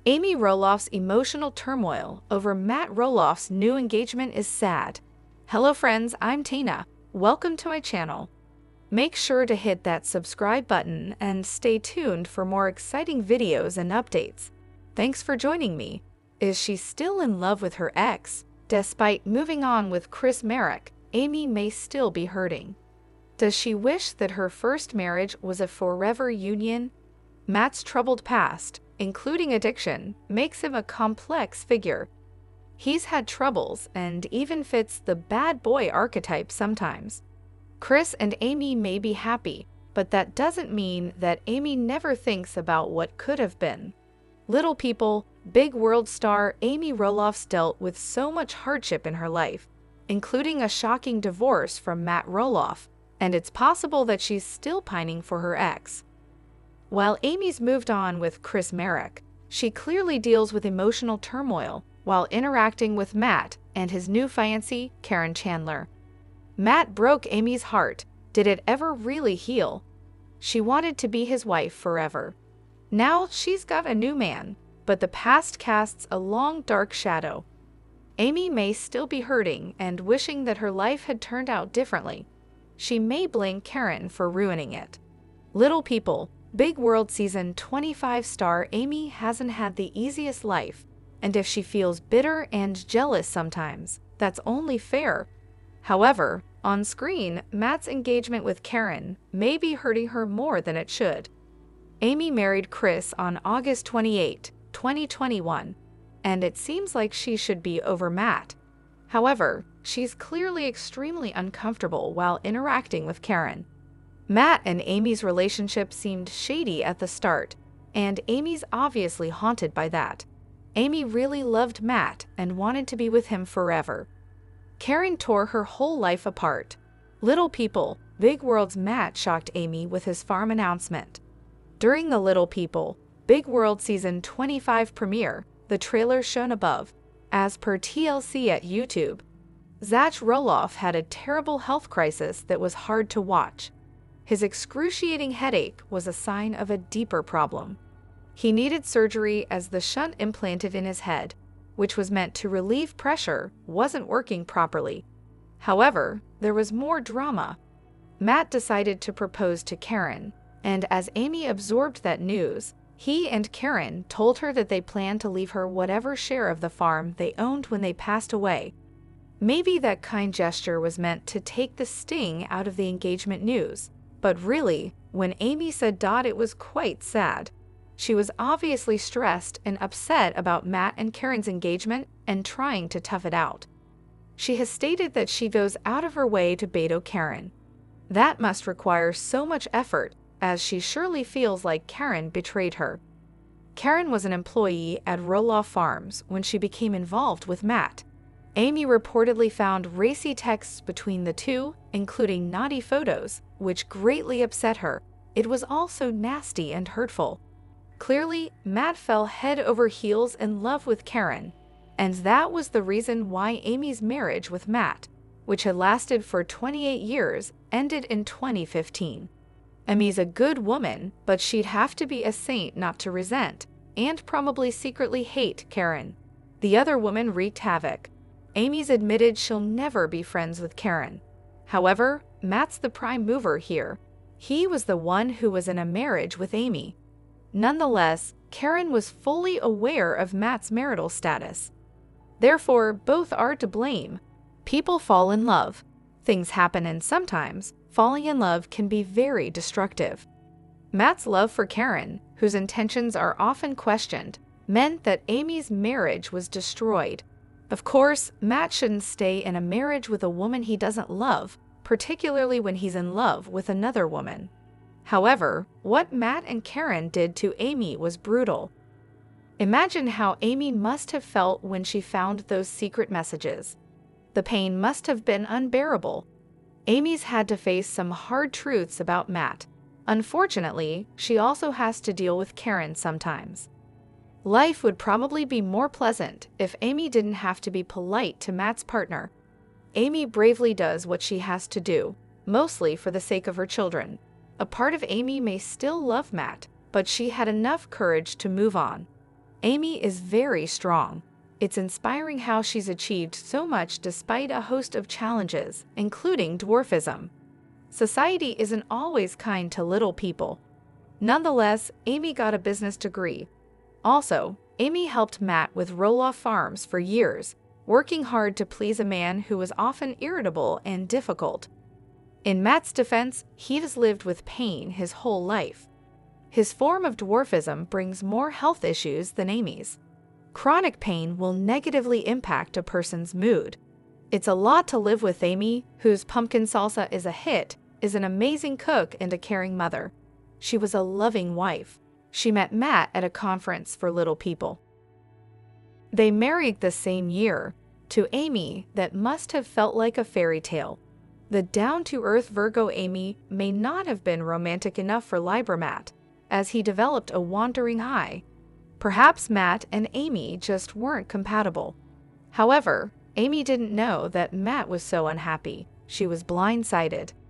Amy Roloff's emotional turmoil over Matt Roloff's new engagement is sad. Hello friends, I'm Tina. Welcome to my channel. Make sure to hit that subscribe button and stay tuned for more exciting videos and updates. Thanks for joining me. Is she still in love with her ex? Despite moving on with Marek, Amy may still be hurting. Does she wish that her first marriage was a forever union? Matt's troubled past, including addiction, makes him a complex figure. He's had troubles and even fits the bad boy archetype sometimes. Chris and Amy may be happy, but that doesn't mean that Amy never thinks about what could have been. Little people, big world star Amy Roloff's dealt with so much hardship in her life, including a shocking divorce from Matt Roloff, and it's possible that she's still pining for her ex. While Amy's moved on with Marek, she clearly deals with emotional turmoil while interacting with Matt and his new fiancée, Karen Chandler. Matt broke Amy's heart. Did it ever really heal? She wanted to be his wife forever. Now she's got a new man, but the past casts a long dark shadow. Amy may still be hurting and wishing that her life had turned out differently. She may blame Karen for ruining it. Little people, Big World Season 25 star Amy hasn't had the easiest life, and if she feels bitter and jealous sometimes, that's only fair. However, on screen, Matt's engagement with Karen may be hurting her more than it should. Amy married Chris on August 28, 2021, and it seems like she should be over Matt. However, she's clearly extremely uncomfortable while interacting with Karen. Matt and Amy's relationship seemed shady at the start, and Amy's obviously haunted by that. Amy really loved Matt and wanted to be with him forever. Karen tore her whole life apart. Little people, Big World's Matt shocked Amy with his farm announcement. During the Little People, Big World Season 25 premiere, the trailer shown above, as per TLC at YouTube, Zach Roloff had a terrible health crisis that was hard to watch. His excruciating headache was a sign of a deeper problem. He needed surgery as the shunt implanted in his head, which was meant to relieve pressure, wasn't working properly. However, there was more drama. Matt decided to propose to Karen, and as Amy absorbed that news, he and Karen told her that they planned to leave her whatever share of the farm they owned when they passed away. Maybe that kind gesture was meant to take the sting out of the engagement news, but really, when Amy said it was quite sad. She was obviously stressed and upset about Matt and Karen's engagement and trying to tough it out. She has stated that she goes out of her way to bait Karen. That must require so much effort, as she surely feels like Karen betrayed her. Karen was an employee at Roloff Farms when she became involved with Matt. Amy reportedly found racy texts between the two, including naughty photos, which greatly upset her. It was also nasty and hurtful. Clearly, Matt fell head over heels in love with Karen, and that was the reason why Amy's marriage with Matt, which had lasted for 28 years, ended in 2015. Amy's a good woman, but she'd have to be a saint not to resent, and probably secretly hate Karen. The other woman wreaked havoc. Amy's admitted she'll never be friends with Karen. However, Matt's the prime mover here. He was the one who was in a marriage with Amy. Nonetheless, Karen was fully aware of Matt's marital status. Therefore, both are to blame. People fall in love. Things happen, and sometimes falling in love can be very destructive. Matt's love for Karen, whose intentions are often questioned, meant that Amy's marriage was destroyed. Of course, Matt shouldn't stay in a marriage with a woman he doesn't love, particularly when he's in love with another woman. However, what Matt and Karen did to Amy was brutal. Imagine how Amy must have felt when she found those secret messages. The pain must have been unbearable. Amy's had to face some hard truths about Matt. Unfortunately, she also has to deal with Karen sometimes. Life would probably be more pleasant if Amy didn't have to be polite to Matt's partner. Amy bravely does what she has to do, mostly for the sake of her children. A part of Amy may still love Matt, but she had enough courage to move on. Amy is very strong. It's inspiring how she's achieved so much despite a host of challenges, including dwarfism. Society isn't always kind to little people. Nonetheless, Amy got a business degree. Also, Amy helped Matt with Roloff Farms for years, working hard to please a man who was often irritable and difficult. In Matt's defense, he has lived with pain his whole life. His form of dwarfism brings more health issues than Amy's. Chronic pain will negatively impact a person's mood. It's a lot to live with. Amy, whose pumpkin salsa is a hit, is an amazing cook and a caring mother. She was a loving wife. She met Matt at a conference for little people. They married the same year. To Amy, that must have felt like a fairy tale. The down-to-earth Virgo Amy may not have been romantic enough for Matt, as he developed a wandering eye. Perhaps Matt and Amy just weren't compatible. However, Amy didn't know that Matt was so unhappy. She was blindsided.